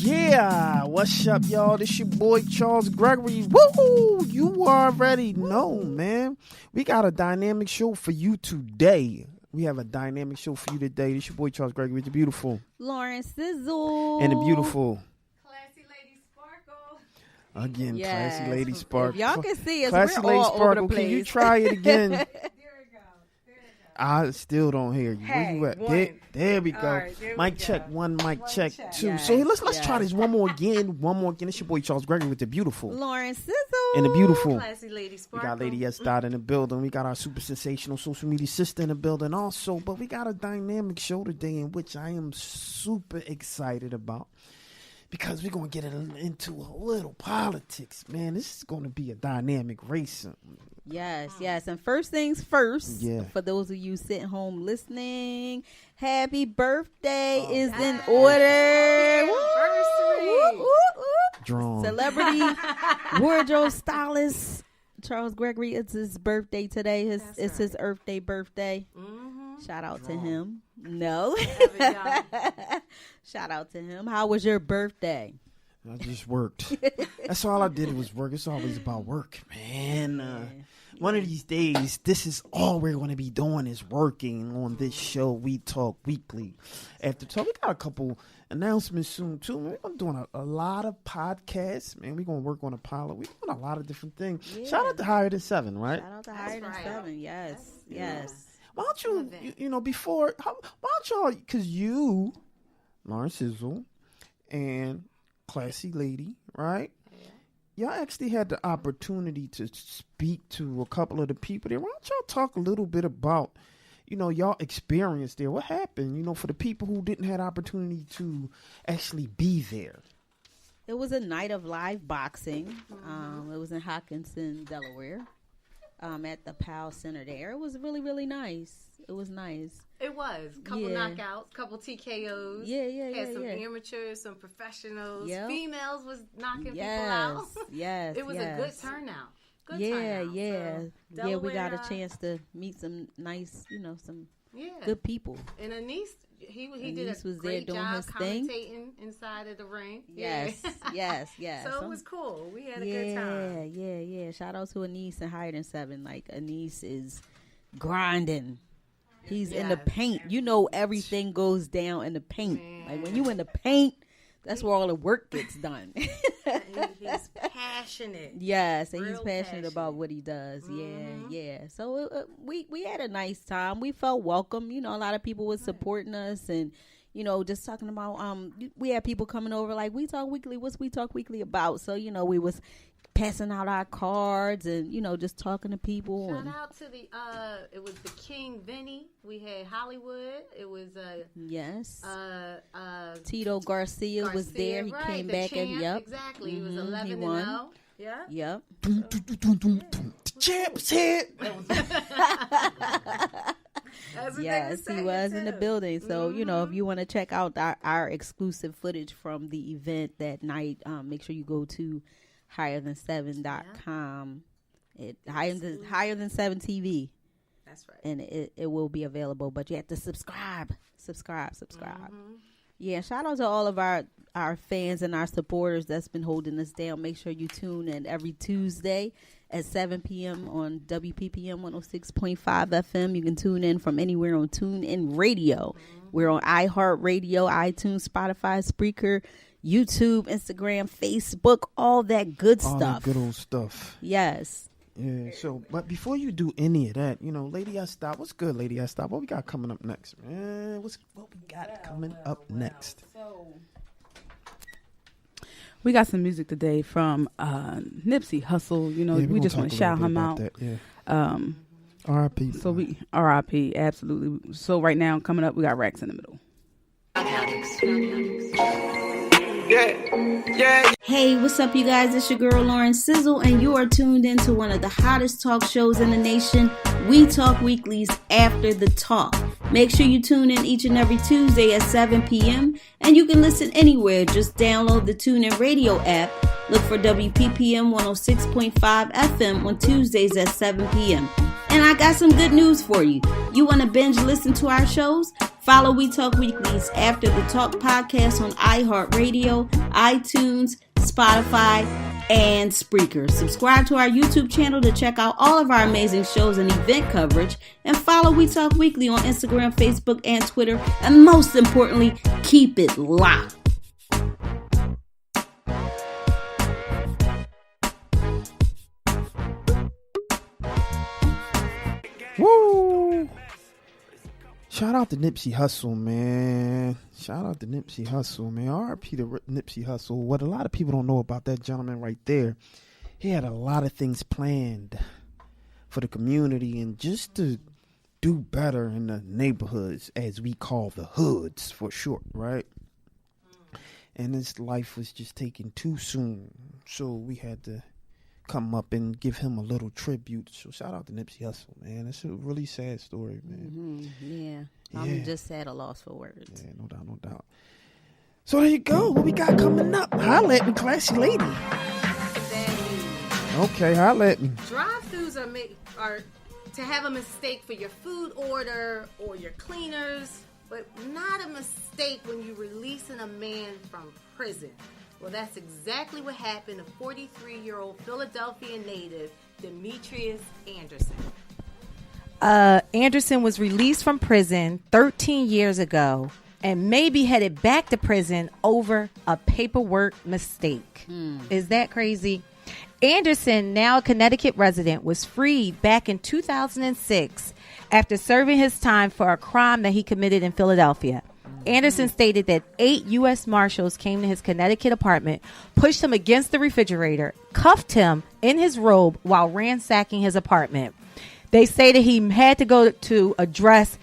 Yeah, what's up, y'all? This your boy Charles Gregory. Woo! You already know, man. We got a dynamic show for you today. We have a dynamic show for you today. This your boy Charles Gregory, the beautiful Lauren Sizzle and the beautiful Classy Lady Sparkle. again. Yes. Classy Lady Sparkle. If y'all can see us, Classy we're Lady all Sparkle. over the place. Can you try it again? There we go. I still don't hear you. Where you at? There we go. Right, there mic we check. go. One mic check. Two. Yes, So let's try yes. this one more again. It's your boy Charles Gregory with the beautiful Lauren Sizzle and the beautiful. Classy Lady We Sparkle. got Lady S. Dot in the building. We got our super sensational social media sister in the building also. But we got a dynamic show today in which I am super excited about because we're going to get into a little politics, man. This is going to be a dynamic race. Yes. And first things first, Yeah. for those of you sitting home listening, happy birthday is in order. Anniversary. Drawn. Celebrity wardrobe stylist Charles Gregory. It's his birthday today. It's his Earth Day birthday. Mm-hmm. Shout out to him. No. Young. Shout out to him. How was your birthday? I just worked. That's all I did was work. It's always about work, man. One of these days, this is all we're going to be doing is working on this show. We Talk Weekly. After talk, we got a couple announcements soon, too. Man, we're doing a lot of podcasts, man. We're going to work on a pilot. We're doing a lot of different things. Yeah. Shout out to Higher Than 7, right? Shout out to That's Higher Than right. 7. Yes. Yes. Why don't you before, why don't y'all, because you, Lauren Sizzle, and Classy Lady, right? Y'all actually had the opportunity to speak to a couple of the people there. Why don't y'all talk a little bit about, y'all experience there? What happened, for the people who didn't have the opportunity to actually be there? It was a night of live boxing. It was in Hopkinton, Delaware, at the Powell Center there. It was really, really nice. It was nice. It was. Couple knockouts, couple TKOs. Yeah. Had some amateurs, some professionals. Yep. Females was knocking people out. Yes. It was a good turnout. Good Yeah. turnout. So, Yeah, we got a Delaware, chance to meet some nice, some Yeah. good people. And Anise, he did Anise a was there great doing job his thing. commentating inside of the ring. Yes. Yeah. Yes. So it was cool. We had a good time. Yeah. Shout out to Anise and Higher Than 7. Like, Anise is grinding. He's in the paint. Everything goes down in the paint. Man. Like, when you in the paint, that's where all the work gets done. He's passionate. Yes, and he's Real passionate about passionate. what he does. Mhm. Yeah. So we had a nice time. We felt welcome. A lot of people was supporting us and, just talking about, we had people coming over like, We Talk Weekly. What's We Talk Weekly about? So, we was passing out our cards and, just talking to people. Shout out to it was the King Vinny. We had Hollywood. It was Yes. Tito Garcia was there. He right, came the back champ, and yep. exactly. He was Mhm, 11 he and won. 0. Yeah. Yep. Champs hit. That's what Yes, they he were was saying, in the too. building. So, if you want to check out our exclusive footage from the event that night, make sure you go to higherthan7.com. Higher than 7 TV. That's right. And it will be available, but you have to subscribe. Mm-hmm. Yeah, shout out to all of our fans and our supporters that's been holding us down. Make sure you tune in every Tuesday at 7 p.m. on WPPM 106.5 FM. You can tune in from anywhere on TuneIn Radio. Mm-hmm. We're on iHeartRadio, iTunes, Spotify, Spreaker, YouTube, Instagram, Facebook, all that good All stuff. that good old stuff. Yes. Yeah, so, but before you do any of that, Lady S. Dot, what's good, Lady S. Dot? What we got coming up next, man? What we got coming up next? We got some music today from Nipsey Hussle. We just want to shout him out. That, yeah. R.I.P. So we R.I.P. Absolutely. So right now, coming up, we got Racks in the Middle. Yeah. Hey, what's up, you guys? It's your girl, Lauren Sizzle, and you are tuned in to one of the hottest talk shows in the nation, We Talk Weekly's After the Talk. Make sure you tune in each and every Tuesday at 7 p.m., and you can listen anywhere. Just download the TuneIn Radio app. Look for WPPM 106.5 FM on Tuesdays at 7 p.m. And I got some good news for you. You want to binge listen to our shows? Follow We Talk Weekly's After the Talk podcast on iHeartRadio, iTunes, Spotify, and Spreaker. Subscribe to our YouTube channel to check out all of our amazing shows and event coverage. And follow We Talk Weekly on Instagram, Facebook, and Twitter. And most importantly, keep it locked. Woo! Shout out to Nipsey Hussle, man. Shout out to Nipsey Hussle, man. R.I.P. to Nipsey Hussle. What a lot of people don't know about that gentleman right there, he had a lot of things planned for the community and just to do better in the neighborhoods, as we call the hoods for short, right? And his life was just taken too soon, so we had to come up and give him a little tribute. So shout out to Nipsey Hussle, man. It's a really sad story, man. Yeah. I'm just at a loss for words. Yeah, no doubt, no doubt. So there you go. What we got coming up? Holla at me, classy lady. Okay, holla at me. Drive-thrus are to have a mistake for your food order or your cleaners, but not a mistake when you're releasing a man from prison. Well, that's exactly what happened to 43-year-old Philadelphia native Demetrius Anderson. Anderson was released from prison 13 years ago and may be headed back to prison over a paperwork mistake. Is that crazy? Anderson, now a Connecticut resident, was freed back in 2006 after serving his time for a crime that he committed in Philadelphia. Anderson stated that 8 U.S. Marshals came to his Connecticut apartment, pushed him against the refrigerator, cuffed him in his robe while ransacking his apartment. They say that he had to go to address,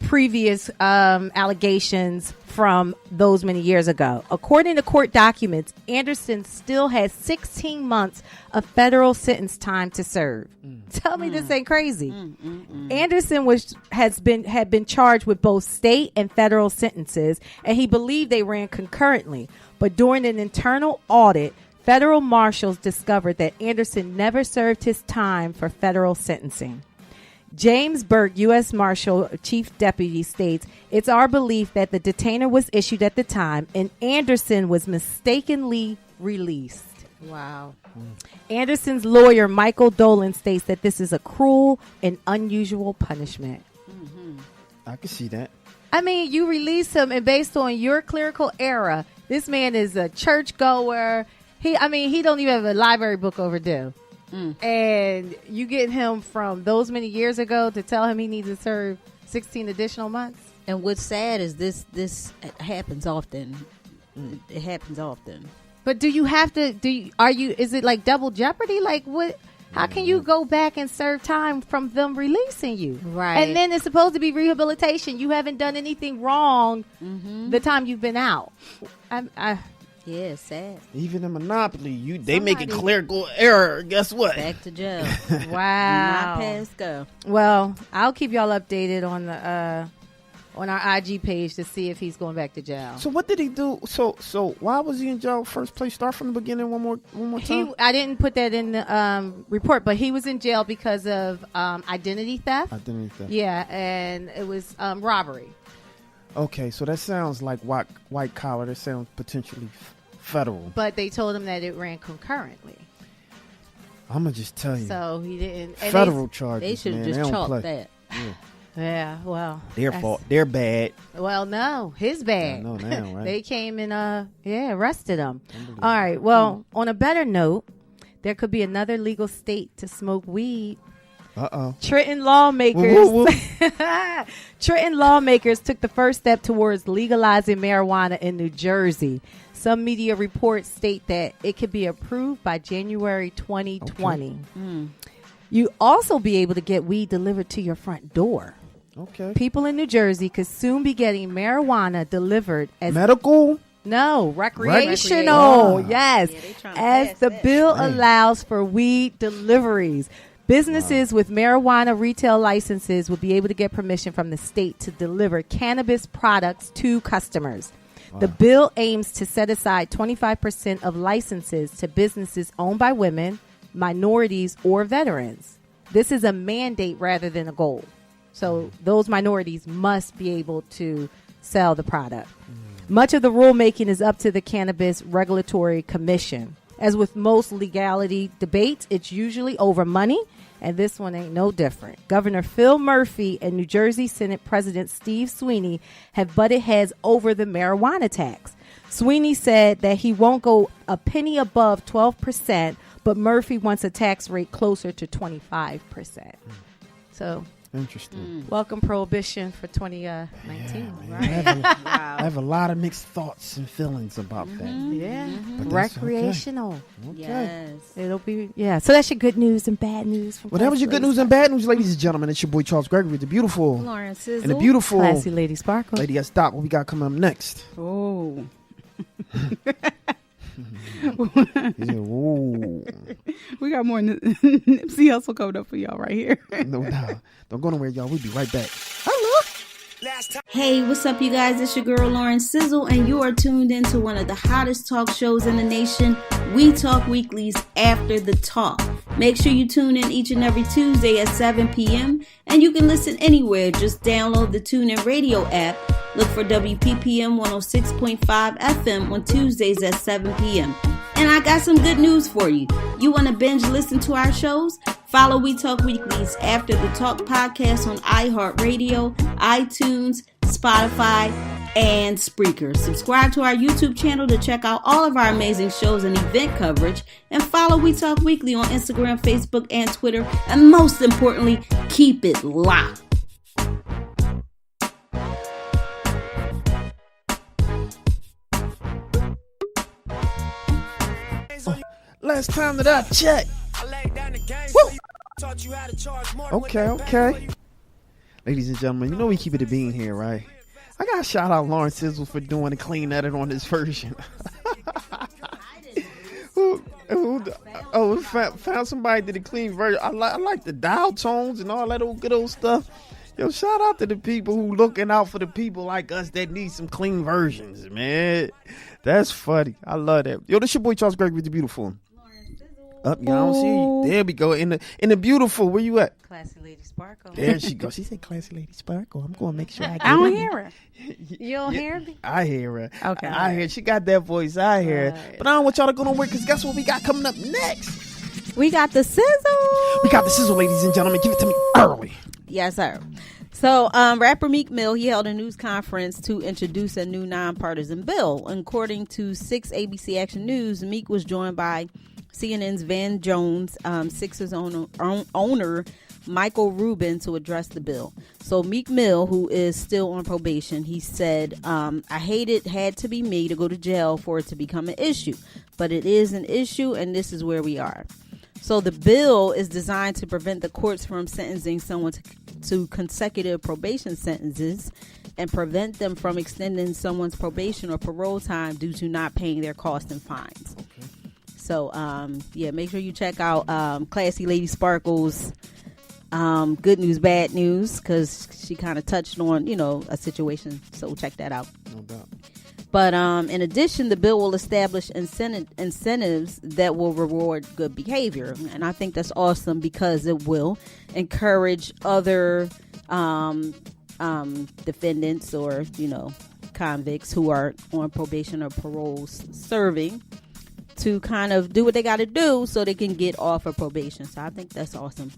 previous allegations from those many years ago. According to court documents, Anderson still has 16 months of federal sentence time to serve. Tell me this ain't crazy. Anderson had been charged with both state and federal sentences, and he believed they ran concurrently. But during an internal audit, federal marshals discovered that Anderson never served his time for federal sentencing. James Burke, U.S. Marshal Chief Deputy, states, "It's our belief that the detainer was issued at the time and Anderson was mistakenly released." Wow. Anderson's lawyer, Michael Dolan, states that this is a cruel and unusual punishment. I can see that. I mean, you release him, and based on your clerical error, this man is a churchgoer. He don't even have a library book overdue. And you get him from those many years ago to tell him he needs to serve 16 additional months. And what's sad is this happens often. It happens often. But do you have to? Is it like double jeopardy? Like what? How can you go back and serve time from them releasing you? Right. And then it's supposed to be rehabilitation. You haven't done anything wrong the time you've been out. Yeah, it's sad. Even in Monopoly, they make a clerical error. Guess what? Back to jail. Wow. My past go. Well, I'll keep y'all updated on the on our IG page to see if he's going back to jail. So what did he do? So why was he in jail first place? Start from the beginning one more time. I didn't put that in the report, but he was in jail because of identity theft. Identity theft. Yeah, and it was robbery. Okay, so that sounds like white collar. That sounds potentially federal. But they told him that it ran concurrently. I'm gonna just tell you. So he didn't. And federal charges. They should have man. just They don't chalked play. that. Yeah, well, Their fault. They're bad. Well, no, his bad. I know now, right? They came and arrested him. All right. Well, on a better note, there could be another legal state to smoke weed. Trenton lawmakers. Trenton lawmakers took the first step towards legalizing marijuana in New Jersey. Some media reports state that it could be approved by January 2020. Okay. You also be able to get weed delivered to your front door. Okay. People in New Jersey could soon be getting marijuana delivered as medical. No, recreational. Yes, Yeah, as the bill allows for weed deliveries. Businesses with marijuana retail licenses will be able to get permission from the state to deliver cannabis products to customers. Wow. The bill aims to set aside 25% of licenses to businesses owned by women, minorities, or veterans. This is a mandate rather than a goal. So those minorities must be able to sell the product. Much of the rulemaking is up to the Cannabis Regulatory Commission. As with most legality debates, it's usually over money, and this one ain't no different. Governor Phil Murphy and New Jersey Senate President Steve Sweeney have butted heads over the marijuana tax. Sweeney said that he won't go a penny above 12%, but Murphy wants a tax rate closer to 25%. So, interesting. Welcome Prohibition for 2019. Yeah, right? I have a lot of mixed thoughts and feelings about that. Yeah. But that's Recreational. Okay. Yes. It'll be, So that's your good news and bad news. From Well, that was your good news and bad news, ladies and gentlemen. It's your boy Charles Gregory, the beautiful Lauren Sizzle. and the beautiful Classy Lady Sparkle. Lady S. Doc. What we got coming up next? Oh. He said, "Whoa." We got more Nipsey Hussle coming up for y'all right here. No doubt. Don't go nowhere, y'all. We'll be right back. Hey, what's up, you guys? It's your girl Lauren Sizzle, and you are tuned into one of the hottest talk shows in the nation. We Talk Weekly's After the Talk. Make sure you tune in each and every Tuesday at 7 p.m. and you can listen anywhere. Just download the TuneIn Radio app. Look for WPPM 106.5 FM on Tuesdays at 7 p.m. And I got some good news for you. You want to binge listen to our shows? Follow We Talk Weekly's After the Talk podcast on iHeartRadio, iTunes, Spotify, and Spreaker. Subscribe to our YouTube channel to check out all of our amazing shows and event coverage. And follow We Talk Weekly on Instagram, Facebook, and Twitter. And most importantly, keep it locked. Last time that I checked. Woo! Okay. Ladies and gentlemen, you know we keep it a bean here, right? I gotta shout out Lauren Sizzle for doing a clean edit on this version. Found somebody did a clean version. I like the dial tones and all that old good old stuff. Yo, shout out to the people who looking out for the people like us that need some clean versions, man. That's funny. I love that. Yo, this your boy Charles Gregory, the beautiful. Up, I don't see you. There we go. In the beautiful. Where you at? Classy Lady Sparkle. There she goes. She said, "Classy Lady Sparkle." I'm going to make sure I get I don't hear her. You don't hear me? I hear her. Okay. I hear. She got that voice. I hear. Right. But I don't want y'all to go nowhere because guess what we got coming up next? We got the sizzle. We got the sizzle, ladies and gentlemen. Give it to me early. Yes, sir. So, rapper Meek Mill, he held a news conference to introduce a new nonpartisan bill. According to 6 ABC Action News, Meek was joined by CNN's Van Jones, Sixers owner Michael Rubin to address the bill. So Meek Mill, who is still on probation, he said, I hate it had to be me to go to jail for it to become an issue. But it is an issue, and this is where we are. So the bill is designed to prevent the courts from sentencing someone to consecutive probation sentences and prevent them from extending someone's probation or parole time due to not paying their costs and fines. Okay. So, make sure you check out Classy Lady Sparkle's Good News, Bad News, because she kind of touched on, a situation. So check that out. No doubt. But in addition, the bill will establish incentives that will reward good behavior. And I think that's awesome because it will encourage other defendants or, convicts who are on probation or parole serving to kind of do what they got to do so they can get off of probation. So I think that's awesome.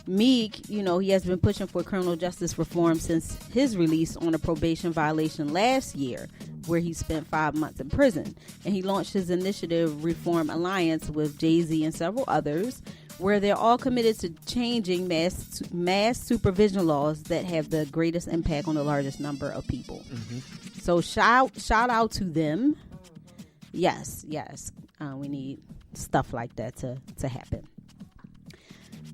Meek, he has been pushing for criminal justice reform since his release on a probation violation last year, where he spent 5 months in prison. And he launched his initiative Reform Alliance with Jay-Z and several others, where they're all committed to changing mass supervision laws that have the greatest impact on the largest number of people. Mm-hmm. So shout out to them. Yes. We need stuff like that to happen.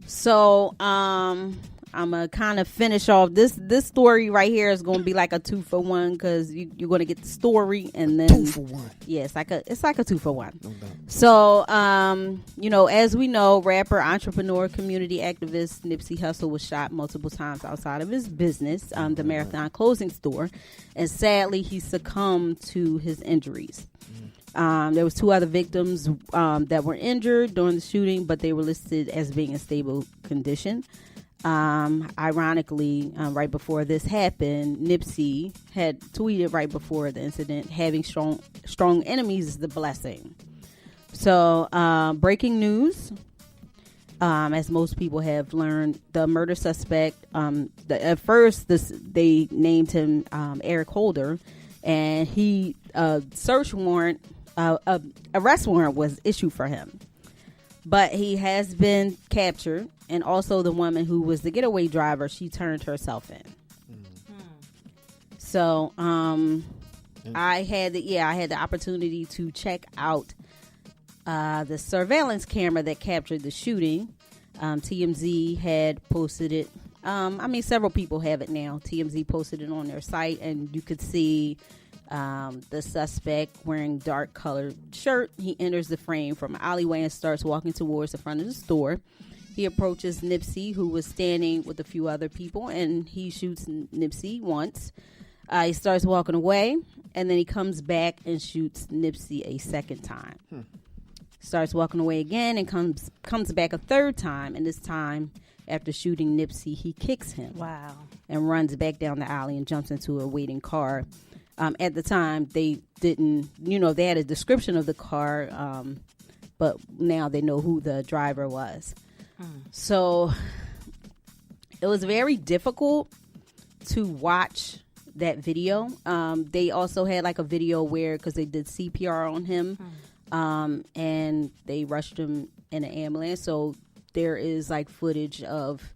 So, I'm going to kind of finish off. This story right here is going to be like a 2-for-1 because you're going to get the story and then 2-for-1. Yeah, it's like a 2-for-1. No doubt. So, as we know, rapper, entrepreneur, community activist Nipsey Hussle was shot multiple times outside of his business, the Marathon Clothing Store, and sadly he succumbed to his injuries. There was 2 other victims that were injured during the shooting, but they were listed as being in stable condition. Ironically, right before this happened, Nipsey had tweeted right before the incident, having strong enemies is the blessing. So, breaking news. As most people have learned, the murder suspect, at first they named him Eric Holder, and he arrest warrant was issued for him. But he has been captured, and also the woman who was the getaway driver, she turned herself in. So I had the opportunity to check out the surveillance camera that captured the shooting. TMZ had posted it. Several people have it now. TMZ posted it on their site, and you could see the suspect wearing dark colored shirt. He enters the frame from an alleyway and starts walking towards the front of the store. He approaches Nipsey, who was standing with a few other people, and he shoots Nipsey once. He starts walking away, and then he comes back and shoots Nipsey a second time. Starts walking away again and comes back a third time, and this time after shooting Nipsey, he kicks him. Wow. And runs back down the alley and jumps into a waiting car. At the time, they didn't, they had a description of the car, but now they know who the driver was. So it was very difficult to watch that video. They also had like a video where, because they did CPR on him, and they rushed him in an ambulance. So there is like footage of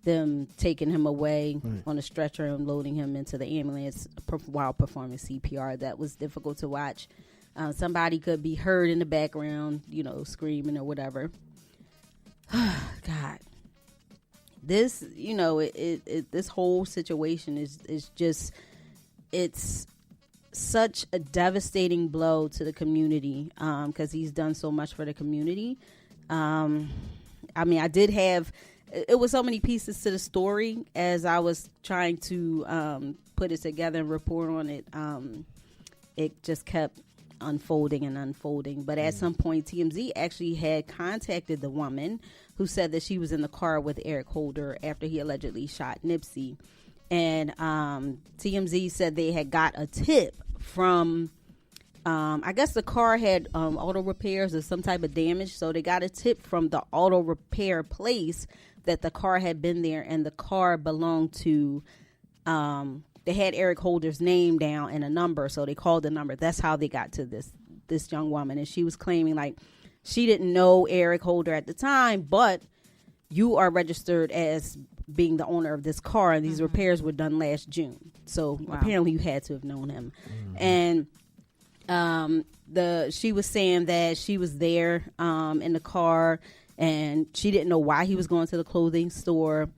them taking him away on a stretcher and loading him into the ambulance while performing CPR. That was difficult to watch. Somebody could be heard in the background, screaming or whatever. God, this, this whole situation is just, it's such a devastating blow to the community, because he's done so much for the community. It was so many pieces to the story as I was trying to put it together and report on it. It just kept unfolding. But at some point, TMZ actually had contacted the woman who said that she was in the car with Eric Holder after he allegedly shot Nipsey. And TMZ said they had got a tip from, I guess the car had auto repairs or some type of damage. So they got a tip from the auto repair place that the car had been there, and the car belonged to, they had Eric Holder's name down and a number. So they called the number. That's how they got to this young woman. And she was claiming like she didn't know Eric Holder at the time, but you are registered as being the owner of this car, and these repairs were done last June. So apparently you had to have known him. And she was saying that she was there in the car, and she didn't know why he was going to the clothing store.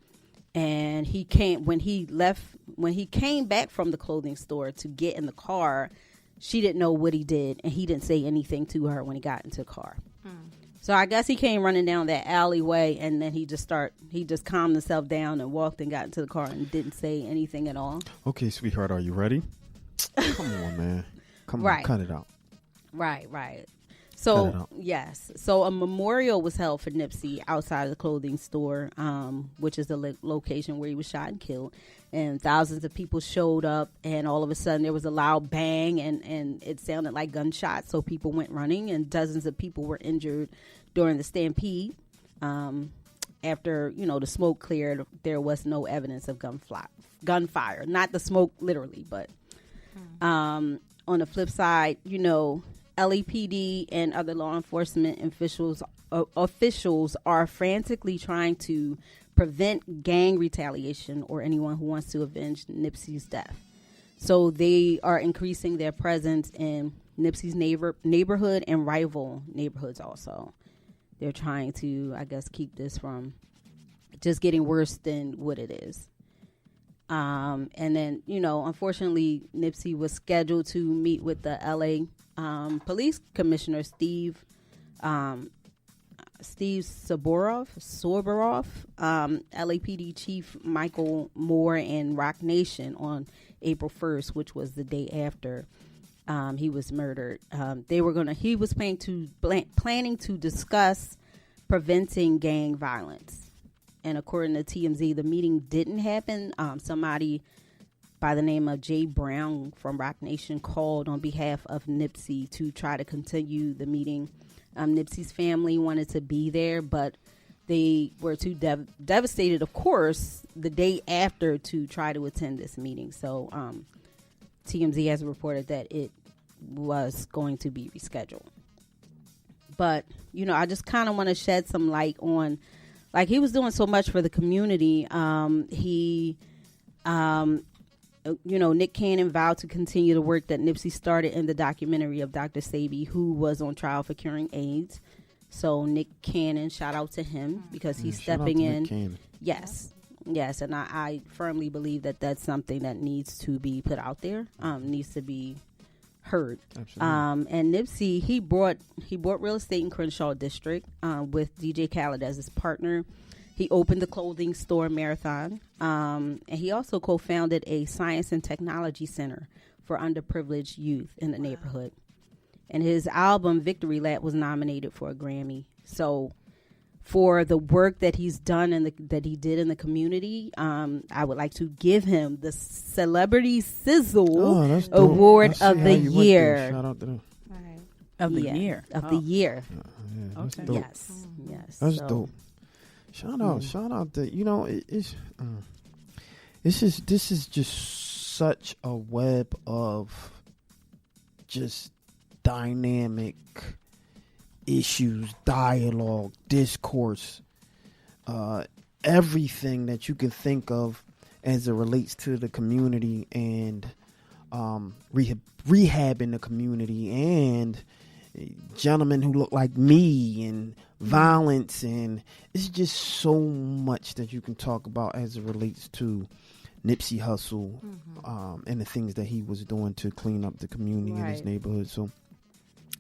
And when he came back from the clothing store to get in the car, she didn't know what he did, and he didn't say anything to her when he got into the car. So I guess he came running down that alleyway, and then he just calmed himself down and walked and got into the car and didn't say anything at all. Okay, sweetheart, are you ready? Come on, man. Come on, cut it out. Right. So, yes. So a memorial was held for Nipsey outside of the clothing store, which is the location where he was shot and killed. And thousands of people showed up, and all of a sudden there was a loud bang, and it sounded like gunshots. So people went running, and dozens of people were injured during the stampede. After, the smoke cleared, there was no evidence of gunfire. Not the smoke literally, but on the flip side, LAPD and other law enforcement officials are frantically trying to prevent gang retaliation or anyone who wants to avenge Nipsey's death. So they are increasing their presence in Nipsey's neighborhood and rival neighborhoods also. They're trying to, I guess, keep this from just getting worse than what it is. And then, unfortunately, Nipsey was scheduled to meet with the LA police commissioner, Steve Soboroff, LAPD chief Michael Moore, and Rock Nation on April 1st, which was the day after he was murdered. He was planning to discuss preventing gang violence. and according to TMZ, the meeting didn't happen. Somebody by the name of Jay Brown from Rock Nation called on behalf of Nipsey to try to continue the meeting. Nipsey's family wanted to be there, but they were too devastated, of course, the day after to try to attend this meeting. So TMZ has reported that it was going to be rescheduled. But, I just kind of want to shed some light on, like, he was doing so much for the community. Nick Cannon vowed to continue the work that Nipsey started in the documentary of Dr. Sebi, who was on trial for curing AIDS. So Nick Cannon, shout out to him because he's stepping in. Yes. And I firmly believe that that's something that needs to be put out there, needs to be heard. And Nipsey, he bought real estate in Crenshaw District with DJ Khaled as his partner. He opened the clothing store Marathon, and he also co-founded a science and technology center for underprivileged youth in the neighborhood. And his album Victory Lap was nominated for a Grammy. So for the work that he's done and that he did in the community, I would like to give him the Celebrity Sizzle Award of the Year. Shout out to them. Of the year. Of the year. Okay. Dope. Yes. That's dope. Shout out to this is just such a web of just dynamic issues, dialogue, discourse, everything that you can think of as it relates to the community and rehabbing the community and gentlemen who look like me and violence, and it's just so much that you can talk about as it relates to Nipsey Hussle and the things that he was doing to clean up the community in his neighborhood. So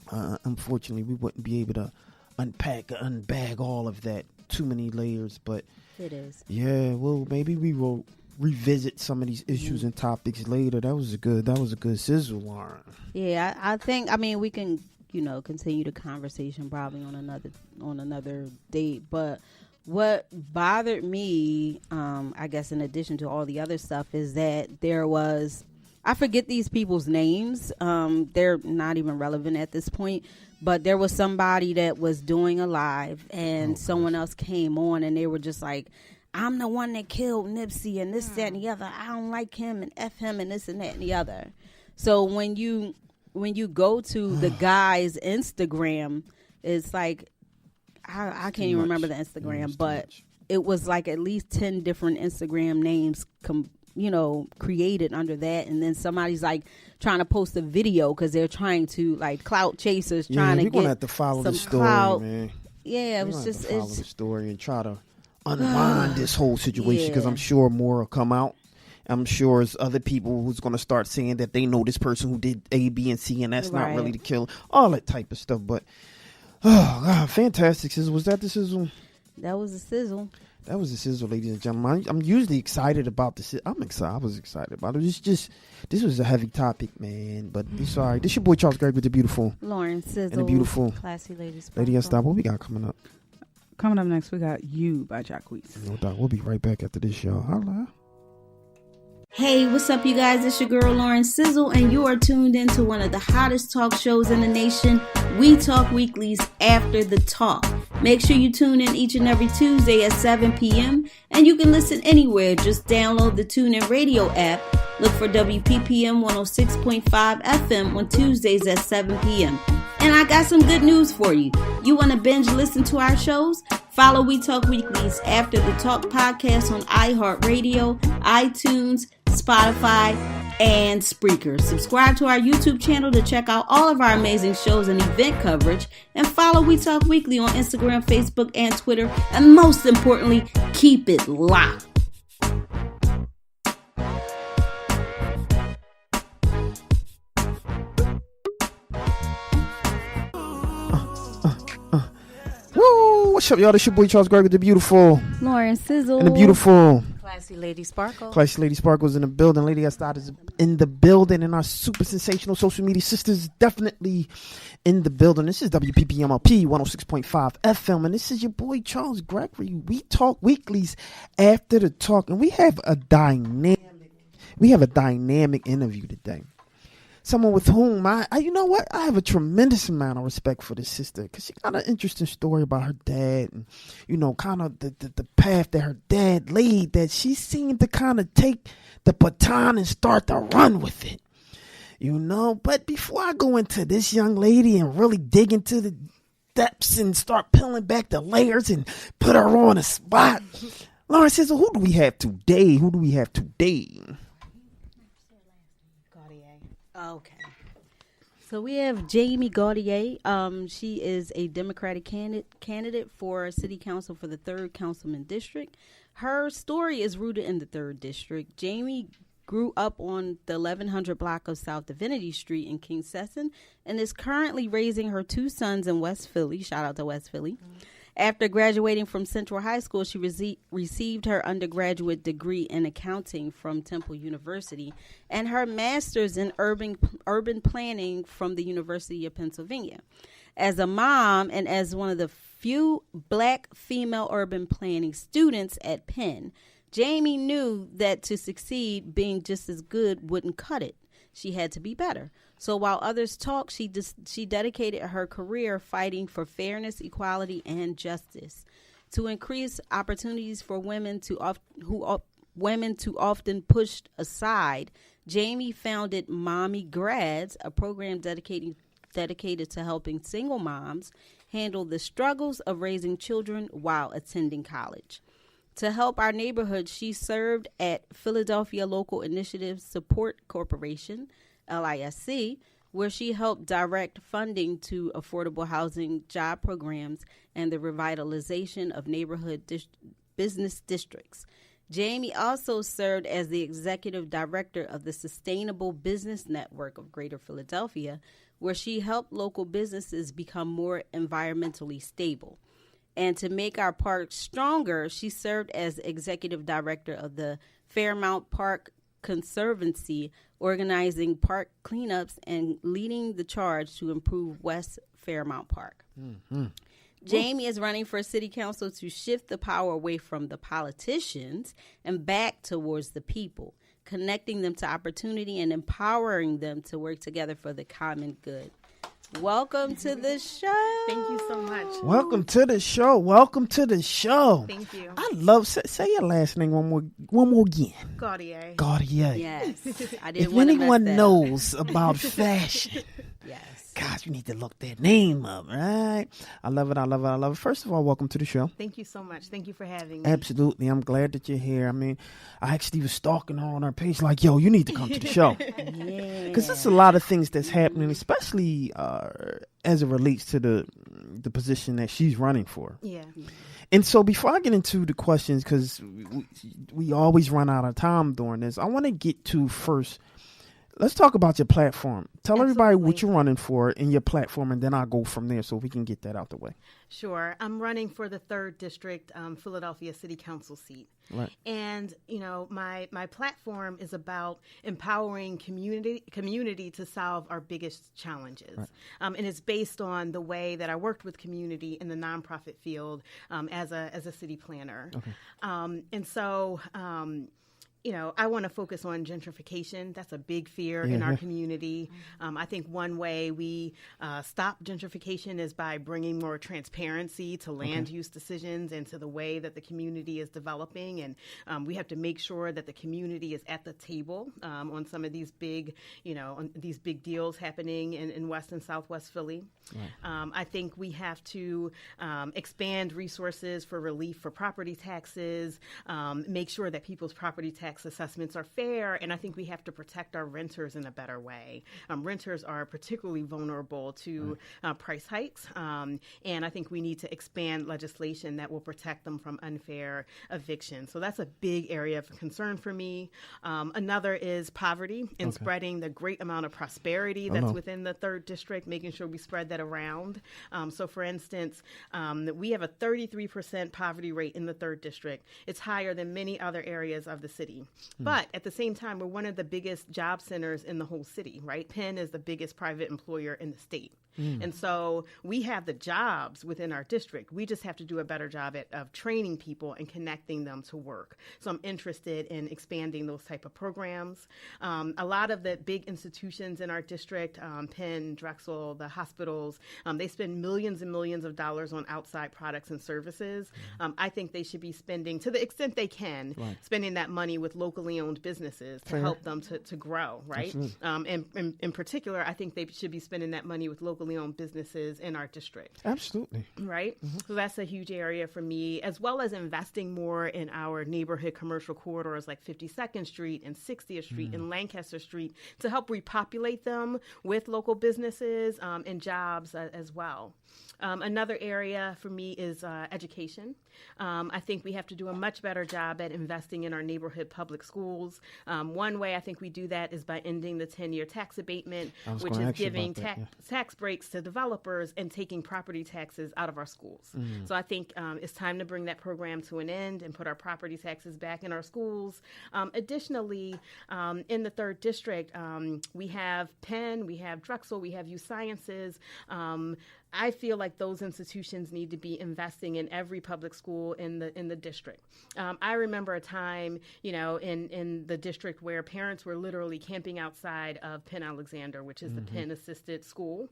unfortunately we wouldn't be able to unbag all of that, too many layers, but it is. Yeah, well, maybe we will revisit some of these issues and topics later. That was a good sizzle, Lauren. Yeah, I think we can continue the conversation probably on another date. But what bothered me, I guess in addition to all the other stuff, is that there was, I forget these people's names. They're not even relevant at this point. But there was somebody that was doing a live and someone else came on and they were just like, I'm the one that killed Nipsey and this, that, and the other. I don't like him and F him and this and that and the other. So when you go to the guy's Instagram, it's like, I can't even remember the Instagram, but it was like at least 10 different Instagram names, created under that. And then somebody's like trying to post a video because they're trying to like clout chasers, trying to get gonna have to follow the story, clout. man. Yeah, it was just follow the story and try to unwind this whole situation because I'm sure more will come out. I'm sure there's other people who's going to start saying that they know this person who did A, B, and C, and that's not really the killer. All that type of stuff. But, fantastic sizzle. Was that the sizzle? That was the sizzle. That was the sizzle, ladies and gentlemen. I'm usually excited about this. I'm excited. I was excited about it. This was a heavy topic, man. But it's all right. This your boy Charles Gregg with the beautiful Lauren Sizzle. And the beautiful Classy Ladies. Lady Estelle. What we got coming up? Coming up next, we got You by Jacquees. No doubt. We'll be right back after this, y'all. Holla. Hey, what's up, you guys? It's your girl, Lauren Sizzle, and you are tuned into one of the hottest talk shows in the nation, We Talk Weekly's After the Talk. Make sure you tune in each and every Tuesday at 7 p.m., and you can listen anywhere. Just download the TuneIn Radio app. Look for WPPM 106.5 FM on Tuesdays at 7 p.m. And I got some good news for you. You want to binge listen to our shows? Follow We Talk Weekly's After the Talk podcast on iHeartRadio, iTunes, Spotify, and Spreaker. Subscribe to our YouTube channel to check out all of our amazing shows and event coverage. And follow We Talk Weekly on Instagram, Facebook, and Twitter. And most importantly, keep it locked. What's up, y'all? This your boy Charles Gregg with the beautiful Lauren Sizzle and the beautiful Classy Lady Sparkle. Classy Lady Sparkle's in the building. Lady Estada is in the building. And our super sensational social media sisters definitely in the building. This is WPPMLP 106.5 FM. And this is your boy Charles Gregory. We talk weeklies after the talk. And we have a dynamic interview today. Someone with whom you know what? I have a tremendous amount of respect for this sister because she got an interesting story about her dad and, you know, kind of the path that her dad laid that she seemed to kind of take the baton and start to run with it, you know. But before I go into this young lady and really dig into the depths and start peeling back the layers and put her on a spot, Lauren says, who do we have today? Okay. So we have Jamie Gauthier. She is a Democratic candidate for City Council for the 3rd Councilman District. Her story is rooted in the 3rd District. Jamie grew up on the 1100 block of South Divinity Street in King Sesson and is currently raising her 2 sons in West Philly. Shout out to West Philly. Mm-hmm. After graduating from Central High School, she received her undergraduate degree in accounting from Temple University and her master's in urban planning from the University of Pennsylvania. As a mom and as one of the few Black female urban planning students at Penn, Jamie knew that to succeed, being just as good wouldn't cut it. She had to be better. So while others talked, she dedicated her career fighting for fairness, equality, and justice. To increase opportunities for women women too often pushed aside, Jamie founded Mommy Grads, a program dedicated to helping single moms handle the struggles of raising children while attending college. To help our neighborhood, she served at Philadelphia Local Initiative Support Corporation, LISC, where she helped direct funding to affordable housing, job programs, and the revitalization of neighborhood business districts. Jamie also served as the executive director of the Sustainable Business Network of Greater Philadelphia, where she helped local businesses become more environmentally stable. And to make our park stronger, she served as executive director of the Fairmount Park Conservancy, organizing park cleanups and leading the charge to improve West Fairmount Park. Mm-hmm. Jamie is running for city council to shift the power away from the politicians and back towards the people, connecting them to opportunity and empowering them to work together for the common good. Welcome to the show. Thank you so much. Welcome to the show. Thank you. I love say your last name one more again. Gauthier. Yes. I didn't if anyone knows about fashion, yes. God, you need to look their name up, right? I love it. First of all, welcome to the show. Thank you so much. Thank you for having me. Absolutely. I'm glad that you're here. I mean, I actually was stalking her on her page like, yo, you need to come to the show. Because there's a lot of things that's happening, especially as it relates to the position that she's running for. Yeah. And so before I get into the questions, because we always run out of time during this, I want to get to first, let's talk about your platform. Tell everybody what you're running for in your platform, and then I'll go from there so we can get that out the way. Sure. I'm running for the 3rd District Philadelphia City Council seat. Right. And, you know, my platform is about empowering community to solve our biggest challenges. Right. And it's based on the way that I worked with community in the nonprofit field as a city planner. Okay. And so you know, I want to focus on gentrification. That's a big fear in our community. I think one way we stop gentrification is by bringing more transparency to land use decisions and to the way that the community is developing. And we have to make sure that the community is at the table on some of these big, on these big deals happening in West and Southwest Philly. Right. I think we have to expand resources for relief for property taxes, make sure that people's property taxes tax assessments are fair, and I think we have to protect our renters in a better way. Renters are particularly vulnerable to price hikes, and I think we need to expand legislation that will protect them from unfair eviction. So that's a big area of concern for me. Another is poverty and spreading the great amount of prosperity that's within the 3rd District, making sure we spread that around. So for instance, we have a 33% poverty rate in the 3rd District. It's higher than many other areas of the city. But at the same time, we're one of the biggest job centers in the whole city, right? Penn is the biggest private employer in the state. And so we have the jobs within our district. We just have to do a better job of training people and connecting them to work. So I'm interested in expanding those type of programs. A lot of the big institutions in our district, Penn, Drexel, the hospitals, they spend millions and millions of dollars on outside products and services. I think they should be spending, to the extent they can, spending that money with locally owned businesses to help them to grow, right? And in particular, I think they should be spending that money with locally owned businesses in our district. Absolutely. Right? So that's a huge area for me, as well as investing more in our neighborhood commercial corridors like 52nd Street and 60th Street and Lancaster Street to help repopulate them with local businesses and jobs as well. Another area for me is education. I think we have to do a much better job at investing in our neighborhood public schools. One way I think we do that is by ending the 10-year tax abatement, which is giving tax breaks to developers and taking property taxes out of our schools. So I think it's time to bring that program to an end and put our property taxes back in our schools. Additionally, in the 3rd District, we have Penn, we have Drexel, we have U Sciences. I feel like those institutions need to be investing in every public school in the district. I remember a time, in the district where parents were literally camping outside of Penn Alexander, which is the Penn assisted school.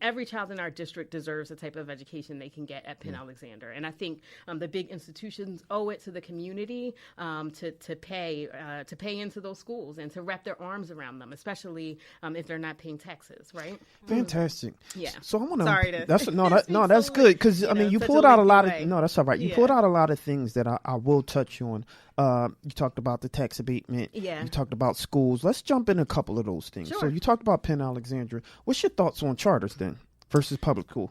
Every child in our district deserves the type of education they can get at Penn Alexander, and I think the big institutions owe it to the community to pay into those schools and to wrap their arms around them, especially if they're not paying taxes. Right? Fantastic. Yeah. So I want to. Sorry to. That's good because you pulled out a lot of. No, that's all right. You Yeah. pulled out a lot of things that I will touch on. You talked about the tax abatement. Yeah. You talked about schools. Let's jump in a couple of those things. Sure. So you talked about Penn Alexandria. What's your thoughts on charters then versus public school?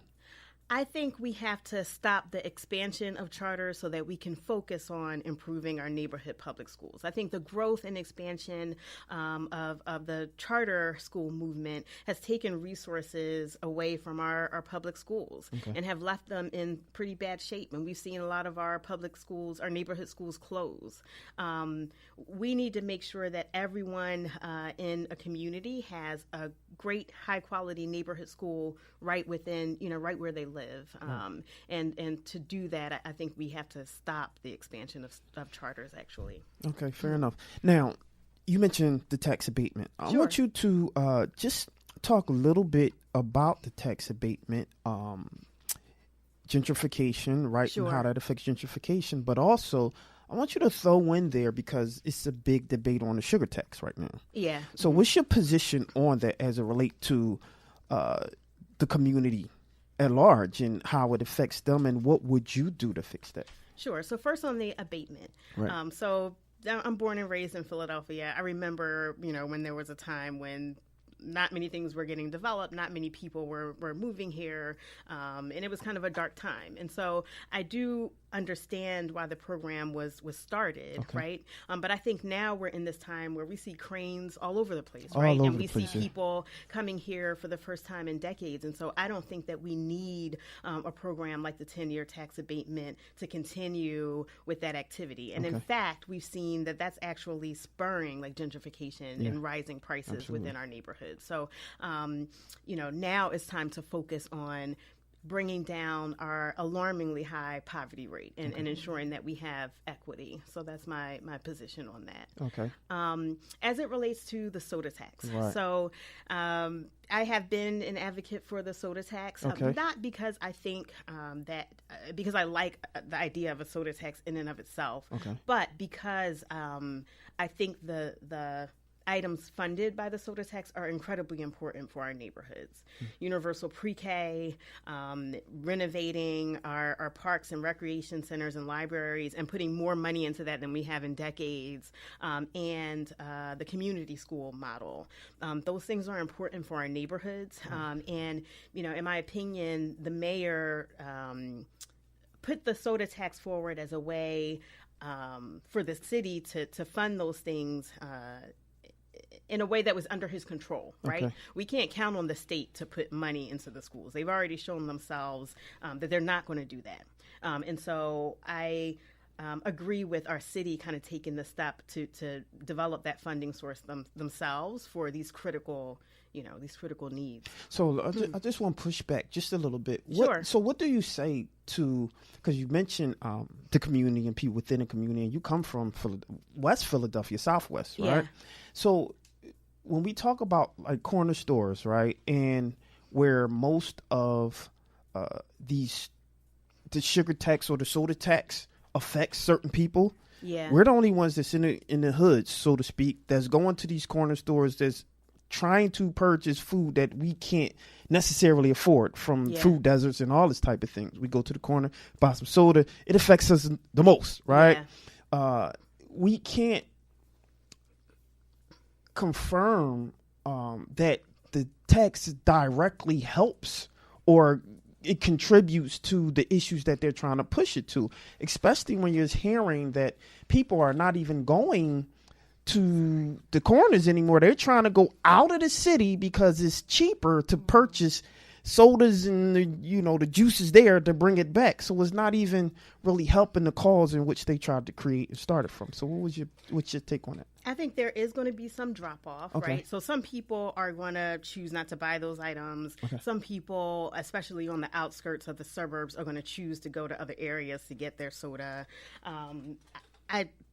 I think we have to stop the expansion of charters so that we can focus on improving our neighborhood public schools. I think the growth and expansion of the charter school movement has taken resources away from our public schools and have left them in pretty bad shape. And we've seen a lot of our public schools, our neighborhood schools close. We need to make sure that everyone in a community has a great high quality neighborhood school right within, right where they live. And to do that, I think we have to stop the expansion of charters, actually. Okay, fair enough. Now, you mentioned the tax abatement. I want you to just talk a little bit about the tax abatement, gentrification, right, Sure. and how that affects gentrification, but also I want you to throw in there because it's a big debate on the sugar tax right now. Yeah. So what's your position on that as it relates to the community at large and how it affects them, and what would you do to fix that? Sure. So first on the abatement. Right. So I'm born and raised in Philadelphia. I remember, when there was a time when not many things were getting developed, not many people were moving here, and it was kind of a dark time. And so I do understand why the program was started, right? But I think now we're in this time where we see cranes all over the place, right? And we see people coming here for the first time in decades. And so I don't think that we need a program like the 10-year tax abatement to continue with that activity. And in fact, we've seen that that's actually spurring like gentrification and rising prices within our neighborhoods. So, now it's time to focus on bringing down our alarmingly high poverty rate and ensuring that we have equity. So that's my position on that. Okay. As it relates to the soda tax. Right. So I have been an advocate for the soda tax, not because I think because I like the idea of a soda tax in and of itself, but because I think the items funded by the soda tax are incredibly important for our neighborhoods. Universal pre-K, renovating our parks and recreation centers and libraries and putting more money into that than we have in decades, and the community school model. Those things are important for our neighborhoods. And, in my opinion, the mayor put the soda tax forward as a way for the city to fund those things in a way that was under his control, right? Okay. We can't count on the state to put money into the schools. They've already shown themselves that they're not going to do that. And so I agree with our city kind of taking the step to develop that funding source themselves for these critical needs. So I just want to push back just a little bit. Sure. So what do you say to, because you mentioned the community and people within the community, and you come from West Philadelphia, Southwest, right? Yeah. So when we talk about like corner stores, right, and where most of the sugar tax or the soda tax affects certain people, we're the only ones that's in the hoods, so to speak, that's going to these corner stores that's trying to purchase food that we can't necessarily afford from food deserts and all this type of things. We go to the corner, buy some soda. It affects us the most, right? Yeah. We can't confirm that the tax directly helps or it contributes to the issues that they're trying to push it to, especially when you're hearing that people are not even going to the corners anymore. They're trying to go out of the city because it's cheaper to purchase sodas and the juices there to bring it back. So it's not even really helping the cause in which they tried to create and started from. So what's your take on that? I think there is going to be some drop off, Okay. right? So some people are going to choose not to buy those items. Okay. Some people, especially on the outskirts of the suburbs, are going to choose to go to other areas to get their soda.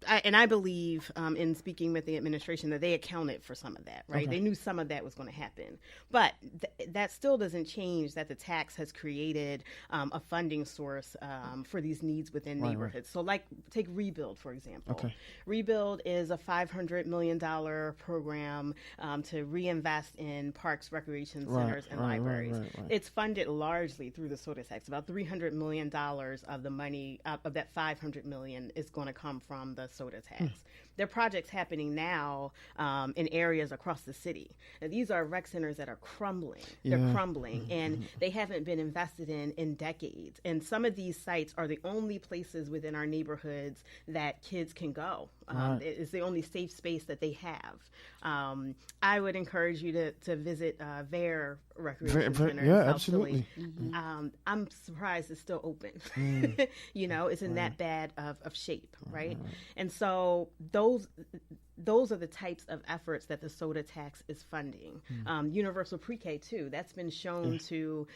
I believe in speaking with the administration that they accounted for some of that, right? Okay. They knew some of that was going to happen. But that still doesn't change that the tax has created a funding source for these needs within neighborhoods. So like take Rebuild, for example. Okay. Rebuild is a $500 million program to reinvest in parks, recreation centers, and libraries. Right. It's funded largely through the soda tax. About $300 million of the money, of that $500 million is going to come from the soda tax. There are projects happening now in areas across the city. Now, these are rec centers that are crumbling. They're crumbling, and they haven't been invested in decades. And some of these sites are the only places within our neighborhoods that kids can go. It's the only safe space that they have. I would encourage you to visit Vare Recreation Center. Yeah, in South Absolutely. Philly. I'm surprised it's still open. It's in that bad of shape, right? And so those are the types of efforts that the soda tax is funding. Universal pre-K too. That's been shown to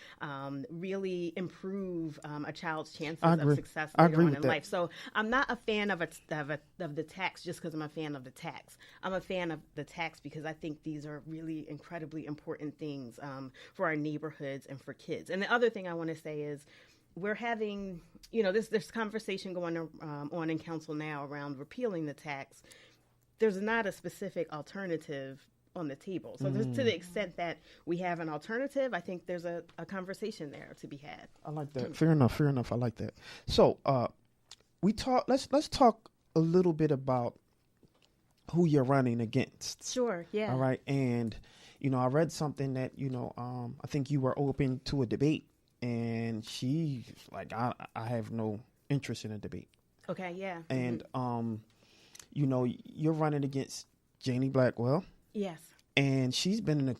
really improve a child's chances of success later on in life. So I'm not a fan of the tax just because I'm a fan of the tax. I'm a fan of the tax because I think these are really incredibly important things for our neighborhoods and for kids. And the other thing I want to say is, we're having, this conversation going on in council now around repealing the tax. There's not a specific alternative on the table. So to the extent that we have an alternative, I think there's a conversation there to be had. I like that. Fair enough. I like that. So let's talk a little bit about who you're running against. Sure, yeah. All right. And, I read something that, I think you were open to a debate. And she's like, I have no interest in a debate. Okay, yeah. And, you're running against Janie Blackwell. Yes. And she's been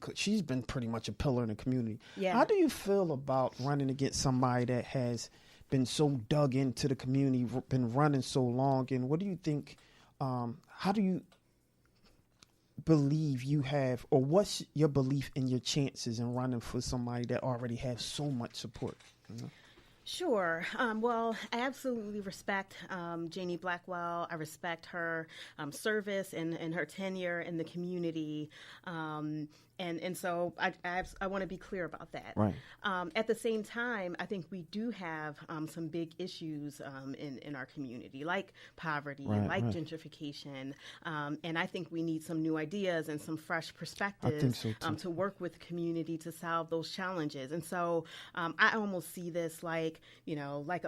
pretty much a pillar in the community. Yeah. How do you feel about running against somebody that has been so dug into the community, been running so long? And what do you think, how do you believe you have, or what's your belief in your chances in running for somebody that already has so much support? Sure. Well, I absolutely respect Janie Blackwell. I respect her service and her tenure in the community. And so I want to be clear about that. Right. At the same time, I think we do have some big issues in our community, like poverty, like gentrification. And I think we need some new ideas and some fresh perspectives to work with the community to solve those challenges. And so I almost see this like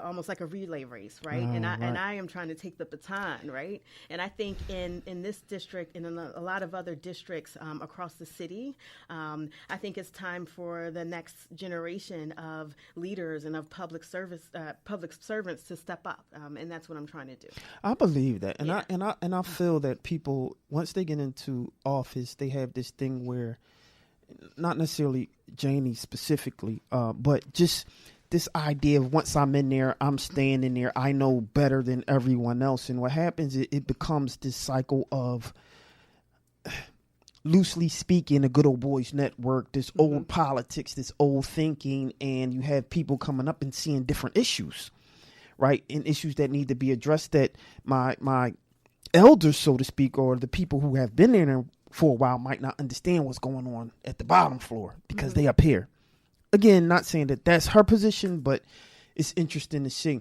almost like a relay race, right? And I am trying to take the baton, right? And I think in this district and in a lot of other districts across the city, I think it's time for the next generation of leaders and of public servants to step up, and that's what I'm trying to do. I believe that, and I feel that people, once they get into office, they have this thing where, not necessarily Janie specifically, but just this idea of once I'm in there, I'm staying in there. I know better than everyone else, and what happens, it becomes this cycle of, loosely speaking, a good old boys network, this old politics, this old thinking, and you have people coming up and seeing different issues, right? And issues that need to be addressed that my elders, so to speak, or the people who have been there for a while might not understand what's going on at the bottom floor because they up here. Again, not saying that that's her position, but it's interesting to see.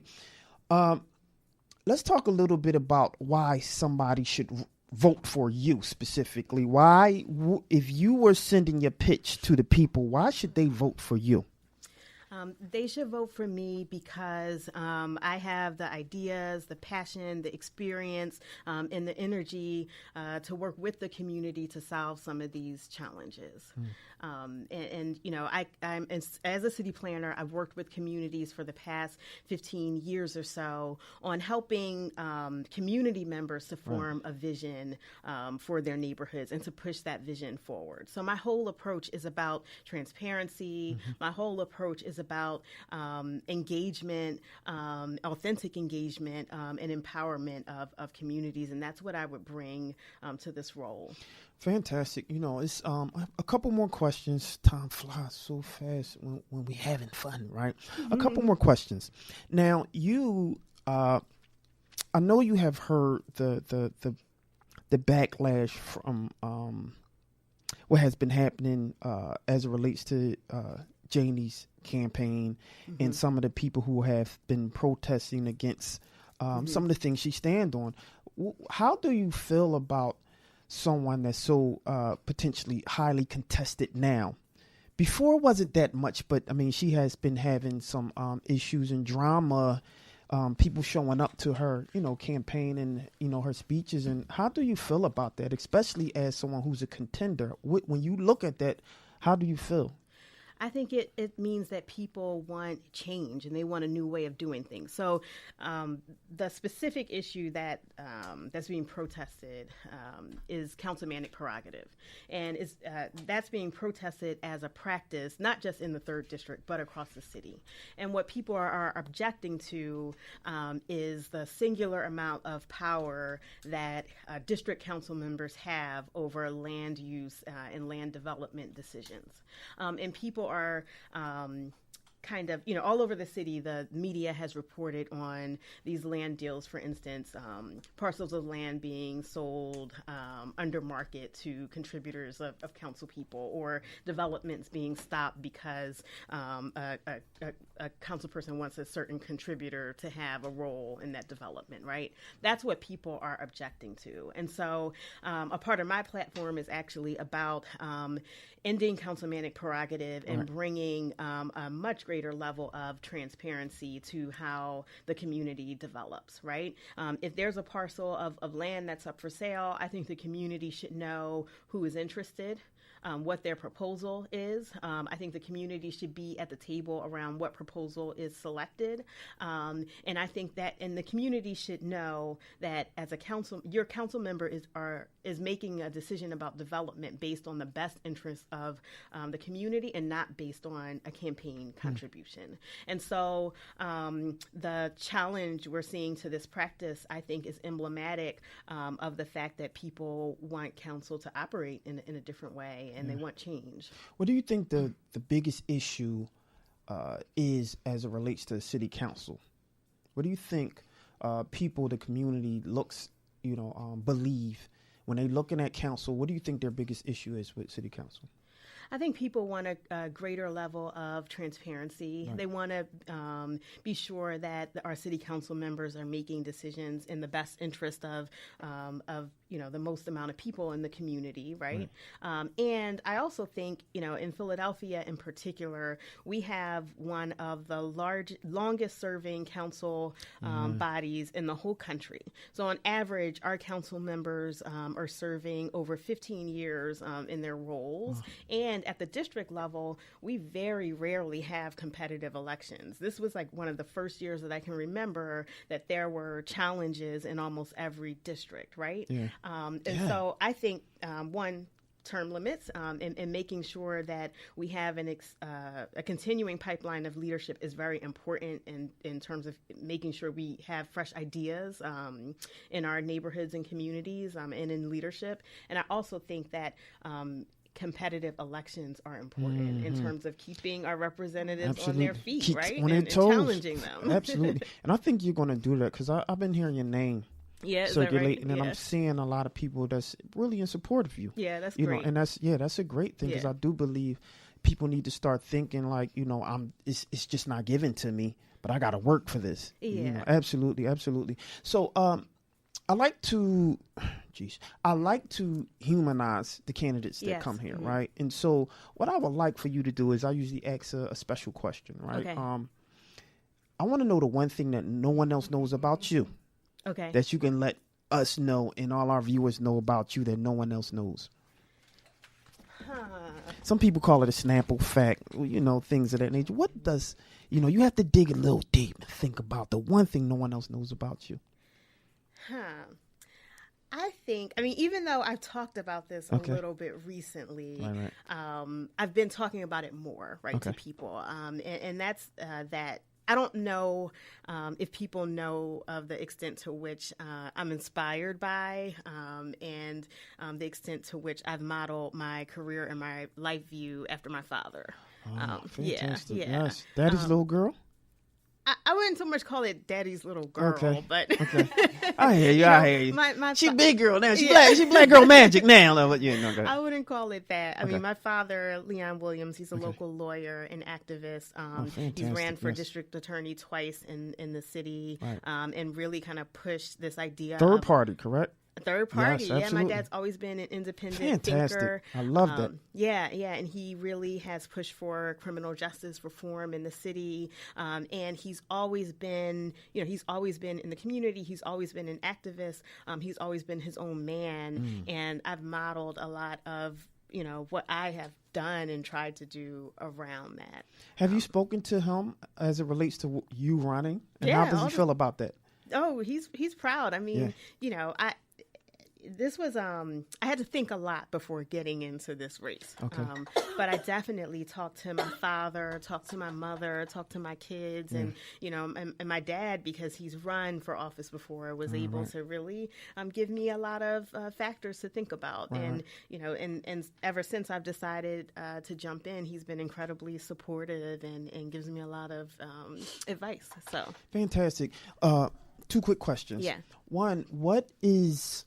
Let's talk a little bit about why somebody should vote for you specifically. Why, if you were sending your pitch to the people, why should they vote for you? They should vote for me because I have the ideas, the passion, the experience, and the energy to work with the community to solve some of these challenges. And you know, I'm as a city planner, I've worked with communities for the past 15 years or so on helping community members to form a vision for their neighborhoods and to push that vision forward. So my whole approach is about transparency. My whole approach is about engagement, authentic engagement, and empowerment of communities, and that's what I would bring to this role. Fantastic. You know, it's a couple more questions. Time flies so fast when we having fun, right? A couple more questions. Now, you, I know you have heard the backlash from what has been happening as it relates to Janie's campaign and some of the people who have been protesting against some of the things she stands on. How do you feel about someone that's so potentially highly contested now? Before, wasn't that much, but I mean, she has been having some issues and drama, people showing up to her, campaign and, her speeches. And how do you feel about that, especially as someone who's a contender? When you look at that, how do you feel? I think it means that people want change and they want a new way of doing things. So the specific issue that that's being protested is councilmanic prerogative, and that's being protested as a practice, not just in the 3rd District, but across the city. And what people are objecting to is the singular amount of power that district council members have over land use and land development decisions. And people are kind of, all over the city, the media has reported on these land deals, for instance, parcels of land being sold under market to contributors of council people, or developments being stopped because a council person wants a certain contributor to have a role in that development, right? That's what people are objecting to. And so a part of my platform is actually about ending councilmanic prerogative and bringing a much greater level of transparency to how the community develops, right? If there's a parcel of land that's up for sale, I think the community should know who is interested, what their proposal is. I think the community should be at the table around what proposal is selected. And I think that, and the community should know that as a council, your council member is making a decision about development based on the best interests of the community and not based on a campaign contribution. And so the challenge we're seeing to this practice, I think, is emblematic of the fact that people want council to operate in a different way, and they want change. What do you think the biggest issue is as it relates to city council? What do you think people, the community looks, believe when they're looking at council? What do you think their biggest issue is with city council? I think people want a greater level of transparency. Right. They want to be sure that our city council members are making decisions in the best interest of the most amount of people in the community, right? And I also think, in Philadelphia in particular, we have one of the longest serving council bodies in the whole country. So on average, our council members are serving over 15 years in their roles. And at the district level, we very rarely have competitive elections. This was like one of the first years that I can remember that there were challenges in almost every district, right? Yeah. So I think, term limits and making sure that we have a continuing pipeline of leadership is very important in terms of making sure we have fresh ideas in our neighborhoods and communities and in leadership. And I also think that competitive elections are important in terms of keeping our representatives on their feet, right? And challenging them. Absolutely. And I think you're going to do that because I've been hearing your name circulating, and I'm seeing a lot of people that's really in support of you. Yeah, that's great. And that's a great thing because I do believe people need to start thinking like, it's just not given to me, but I got to work for this. Yeah. Absolutely. So, I like to humanize the candidates that come here, right? And so what I would like for you to do is I usually ask a special question, right? Okay. I want to know the one thing that no one else knows about you. Okay. That you can let us know and all our viewers know about you that no one else knows. Some people call it a Snapple fact, things of that nature. What does, you have to dig a little deep and think about the one thing no one else knows about you. I think, even though I've talked about this a little bit recently, I've been talking about it more, to people. And that's that I don't know if people know of the extent to which I'm inspired by and the extent to which I've modeled my career and my life view after my father. Fantastic. Yes. Daddy's little girl? I wouldn't so much call it daddy's little girl, but I hear you. She big girl now. She black girl magic now. I wouldn't call it that. I mean, my father, Leon Williams, he's a local lawyer and activist. He's ran for district attorney twice in the city, and really kind of pushed this idea. Third party, correct? Third party, yes, my dad's always been an independent thinker. I love that. And he really has pushed for criminal justice reform in the city, and he's always been, he's always been in the community. He's always been an activist. He's always been his own man, and I've modeled a lot of what I have done and tried to do around that. Have you spoken to him as it relates to you running, and how does he feel about that? Oh, he's proud. I mean, this was I had to think a lot before getting into this race. But I definitely talked to my father, talked to my mother, talked to my kids, and and my dad, because he's run for office before, was able to really give me a lot of factors to think about. And and ever since I've decided to jump in, he's been incredibly supportive and gives me a lot of advice. So fantastic. Two quick questions. Yeah. One, what is,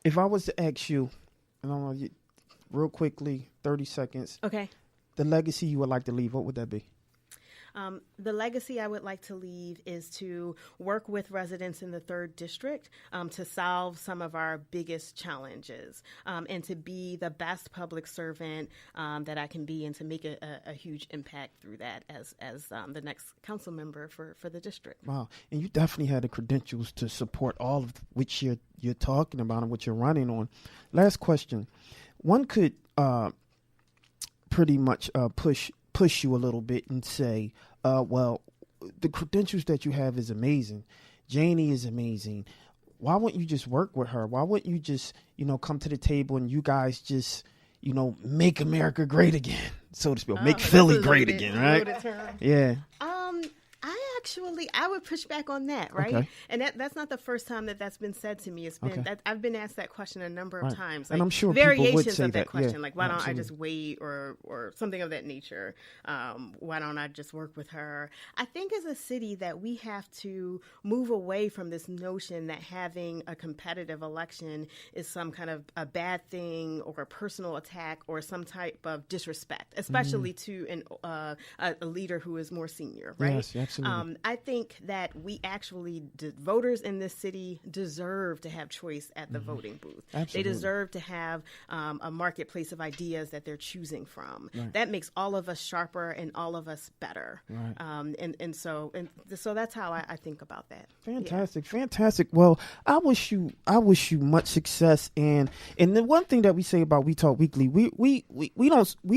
if I was to ask you, and I want to real quickly, 30 seconds. Okay. The legacy you would like to leave, what would that be? The legacy I would like to leave is to work with residents in the 3rd District to solve some of our biggest challenges and to be the best public servant that I can be, and to make a huge impact through that as the next council member for the district. Wow. And you definitely had the credentials to support all of which you're talking about and what you're running on. Last question. One could pretty much push you a little bit and say, well, the credentials that you have is amazing. Janie is amazing. Why wouldn't you just work with her? Why wouldn't you just, come to the table and you guys just, make America great again, so to speak, make Philly great again, right? Yeah. Actually, I would push back on that, right? Okay. And that's not the first time that's been said to me. It's been I've been asked that question a number of times. And I'm sure people would variations say of that question, Yeah, like why don't I absolutely. just wait or something of that nature? Why don't I just work with her? I think as a city that we have to move away from this notion that having a competitive election is some kind of a bad thing or a personal attack or some type of disrespect, especially to a leader who is more senior, right? Yes, absolutely. I think that we actually, voters in this city deserve to have choice at the voting booth. Absolutely. They deserve to have a marketplace of ideas that they're choosing from. Right. That makes all of us sharper and all of us better. Right. So that's how I think about that. Fantastic. Well, I wish you much success. And the one thing that we say about We Talk Weekly, we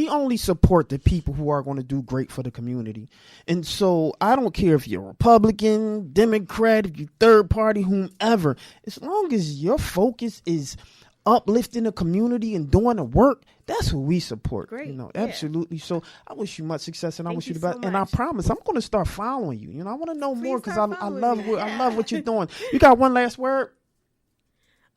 only support the people who are going to do great for the community. And so I don't care if you're Republican, Democrat, if you're third party, whomever, as long as your focus is uplifting the community and doing the work, that's what we support. Great. Absolutely. So I wish you much success, and I Thank wish you you the best. so And I much. promise I'm going to start following you. I want to know more because start I following love me. I love what you're doing. You got one last word?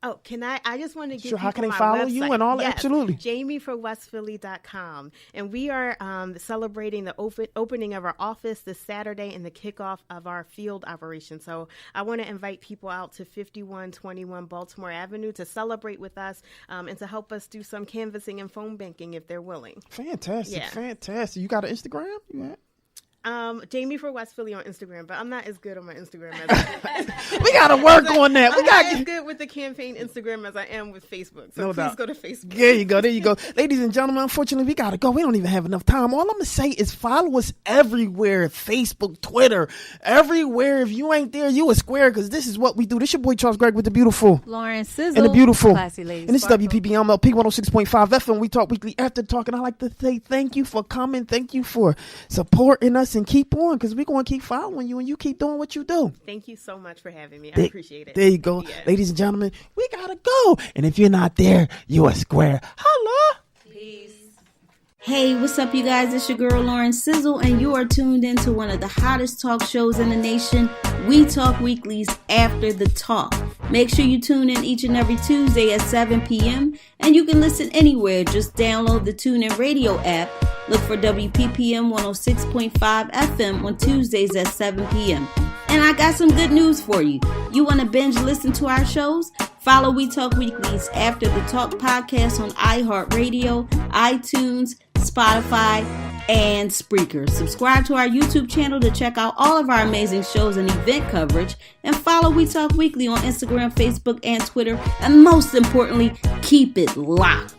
Oh, can I just want to give Sure, how can people they my follow you website. and all that? Yes, Absolutely. JamieForWestPhilly.com. And we are celebrating the opening of our office this Saturday and the kickoff of our field operation. So I want to invite people out to 5121 Baltimore Avenue to celebrate with us and to help us do some canvassing and phone banking if they're willing. Fantastic. You got an Instagram? Yeah. Jamie for West Philly on Instagram, but I'm not as good on my Instagram as We got to work on that. I'm not as good with the campaign Instagram as I am with Facebook. So No please doubt. go to Facebook. There you go. Ladies and gentlemen, unfortunately, we got to go. We don't even have enough time. All I'm going to say is follow us everywhere. Facebook, Twitter, everywhere. If you ain't there, you a square, because this is what we do. This your boy, Charles Gregg, with the beautiful. Lauren Sizzle. And the beautiful. Classy ladies. And this is WPBMLP 106.5 FM. We Talk Weekly After Talk. And I like to say thank you for coming. Thank you for supporting us, and keep on, because we're going to keep following you, and you keep doing what you do. Thank you so much for having me. I appreciate it. There you go. Yes. Ladies and gentlemen, we got to go. And if you're not there, you a square. Holla. Hey, what's up, you guys? It's your girl, Lauren Sizzle, and you are tuned in to one of the hottest talk shows in the nation, We Talk Weekly's After the Talk. Make sure you tune in each and every Tuesday at 7 p.m., and you can listen anywhere. Just download the TuneIn Radio app. Look for WPPM 106.5 FM on Tuesdays at 7 p.m. And I got some good news for you. You want to binge listen to our shows? Follow We Talk Weekly's After the Talk podcast on iHeartRadio, iTunes, Spotify, and Spreaker. Subscribe to our YouTube channel to check out all of our amazing shows and event coverage. And follow We Talk Weekly on Instagram, Facebook, and Twitter. And most importantly, keep it locked.